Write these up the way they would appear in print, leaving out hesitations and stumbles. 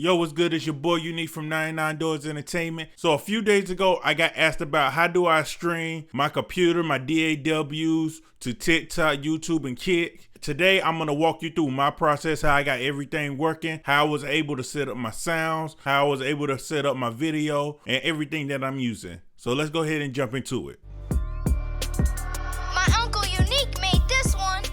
Yo, what's good? It's your boy Unique from 99 Doors Entertainment. So a few days ago, I got asked about how do I stream my computer, my DAWs to TikTok, YouTube, and Kick. Today, I'm gonna walk you through my process, how I got everything working, how I was able to set up my sounds, how I was able to set up my video, and everything that I'm using. So let's go ahead and jump into it. My Uncle Unique made this one.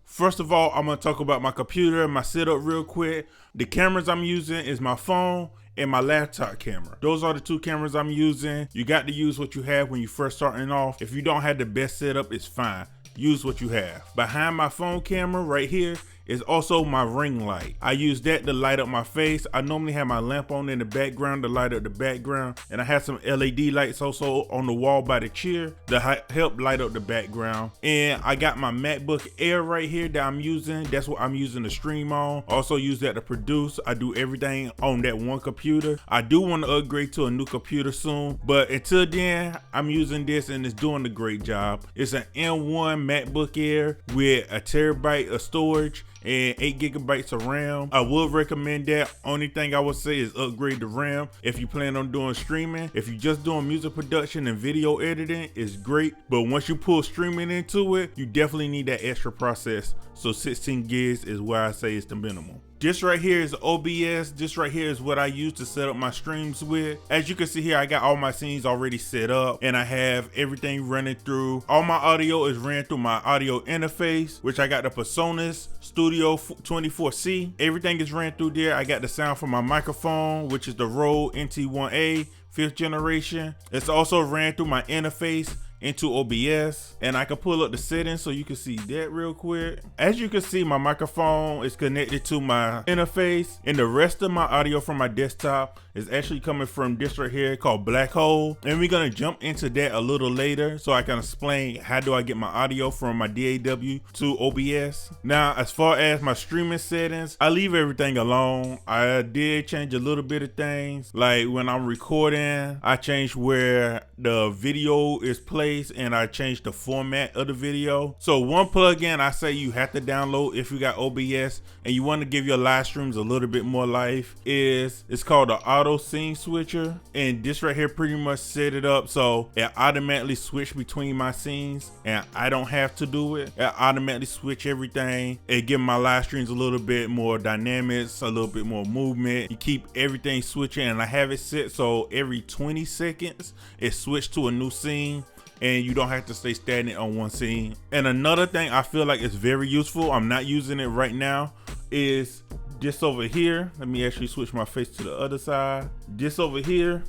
First of all, I'm gonna talk about my computer and my setup real quick. The cameras I'm using is my phone and my laptop camera. Those are the two cameras I'm using. You got to use what you have when you first starting off. If you don't have the best setup, it's fine. Use what you have. Behind my phone camera right here is also my ring light. I use that to light up my face. I normally have my lamp on in the background to light up the background, and I have some LED lights also on the wall by the chair to help light up the background. And I got my MacBook Air right here that I'm using. That's what I'm using to stream on. Also use that to produce. I do everything on that one computer. I do want to upgrade to a new computer soon, but until then, I'm using this and it's doing a great job. It's an M1 MacBook Air with a terabyte of storage and 8 gigabytes of RAM. I would recommend that. Only thing I would say is upgrade the RAM if you plan on doing streaming. If you're just doing music production and video editing, it's great. But once you pull streaming into it, you definitely need that extra process. So 16 gigs is where I say is the minimum. This right here is OBS. This right here is what I use to set up my streams with. As you can see here, I got all my scenes already set up and I have everything running through. All my audio is ran through my audio interface, which I got the PreSonus Studio 24C. Everything is ran through there. I got the sound from my microphone, which is the Rode NT1A 5th generation. It's also ran through my interface into OBS, and I can pull up the settings so you can see that real quick. As you can see, my microphone is connected to my interface, and the rest of my audio from my desktop is actually coming from this right here called Blackhole, and we're gonna jump into that a little later so I can explain how do I get my audio from my DAW to OBS. Now, as far as my streaming settings, I leave everything alone. I did change a little bit of things, like when I'm recording, I changed where the video is played and I changed the format of the video. So one plugin I say you have to download if you got OBS and you want to give your live streams a little bit more life it's called the auto scene switcher, and this right here pretty much set it up so it automatically switch between my scenes and I don't have to do it. It automatically switch everything. It give my live streams a little bit more dynamics, a little bit more movement. You keep everything switching, and I have it set so every 20 seconds it switched to a new scene and you don't have to stay stagnant on one scene. And another thing I feel like is very useful, I'm not using it right now, is this over here. Let me actually switch my face to the other side. This over here,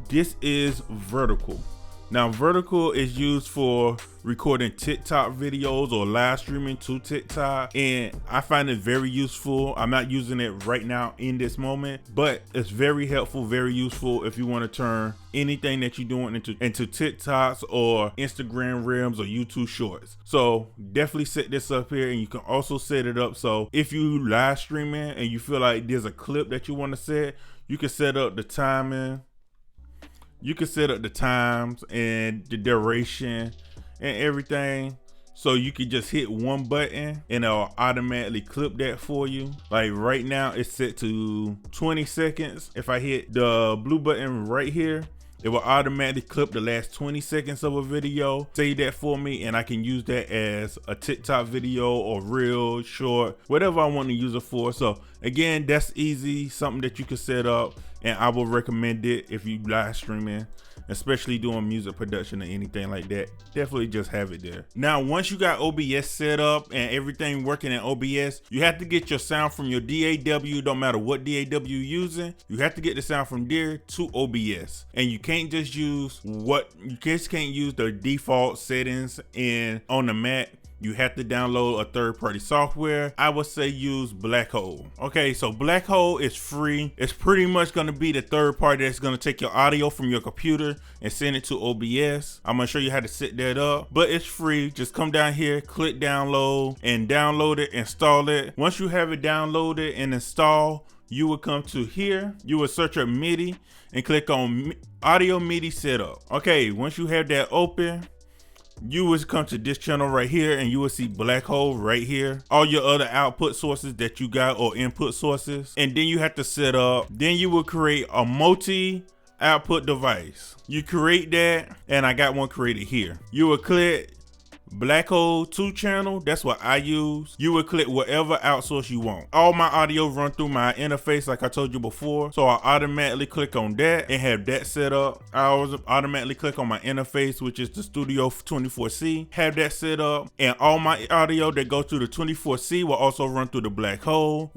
this is vertical. Now vertical is used for recording TikTok videos or live streaming to TikTok, and I find it very useful. I'm not using it right now in this moment, but it's very helpful, very useful if you want to turn anything that you're doing into TikToks or Instagram Reels or YouTube Shorts. So definitely set this up here, and you can also set it up so if you live streaming and you feel like there's a clip that you want to set, you can set up the timing. You can set up the times and the duration and everything. So you can just hit one button and it'll automatically clip that for you. Like right now it's set to 20 seconds. If I hit the blue button right here, it will automatically clip the last 20 seconds of a video, save that for me, and I can use that as a TikTok video or reel, short, whatever I want to use it for. So again, that's easy, something that you can set up, and I will recommend it if you live streaming, especially doing music production or anything like that. Definitely just have it there. Now, once you got OBS set up and everything working in OBS, you have to get your sound from your DAW, no matter what DAW you're using. You have to get the sound from there to OBS. And you can't just use the default settings on the Mac. You have to download a third-party software. I would say use Blackhole. Okay, so Blackhole is free. It's pretty much gonna be the third party that's gonna take your audio from your computer and send it to OBS. I'm gonna show you how to set that up, but it's free. Just come down here, click download, and download it, install it. Once you have it downloaded and installed, you will come to here. You will search up MIDI and click on audio MIDI setup. Okay, once you have that open, you would come to this channel right here and you will see blackhole right here. All your other output sources that you got or input sources. And then you have to set up, then you will create a multi output device. You create that, and I got one created here. You will click blackhole 2 channel, that's what I use. You would click whatever outsource you want. All my audio run through my interface like I told you before, so I automatically click on that and have that set up. I always automatically click on my interface, which is the Studio 24C, have that set up, and all my audio that goes through the 24C will also run through the blackhole.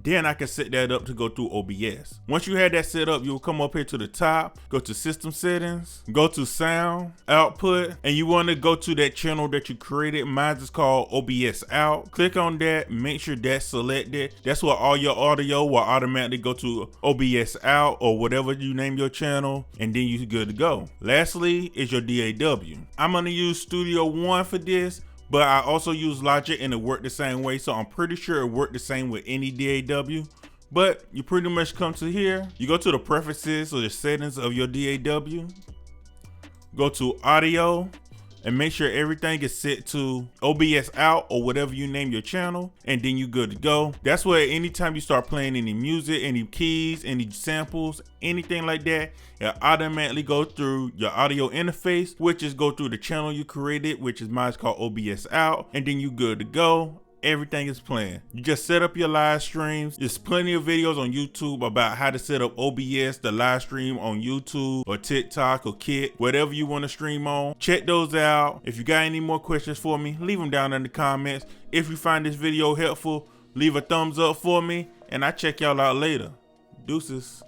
Then I can set that up to go through OBS. Once you have that set up, you will come up here to the top, go to system settings, go to sound output, and you want to go to that channel that you created. Mine is called OBS out. Click on that, make sure that's selected. That's where all your audio will automatically go to OBS out or whatever you name your channel, and then you're good to go. Lastly is your DAW. I'm gonna use Studio One for this, but I also use Logic and it worked the same way, so I'm pretty sure it worked the same with any DAW. But you pretty much come to here, you go to the preferences or the settings of your DAW, go to audio, and make sure everything is set to OBS out or whatever you name your channel, and then you good to go. That's where anytime you start playing any music, any keys, any samples, anything like that, it automatically go through your audio interface, which is go through the channel you created, which is mine called OBS out, and then you good to go. Everything is playing. You just set up your live streams. There's plenty of videos on YouTube about how to set up OBS, the live stream on YouTube or TikTok or Kit, whatever you want to stream on. Check those out. If you got any more questions for me, leave them down in the comments. If you find this video helpful, leave a thumbs up for me, and I'll check y'all out later. Deuces.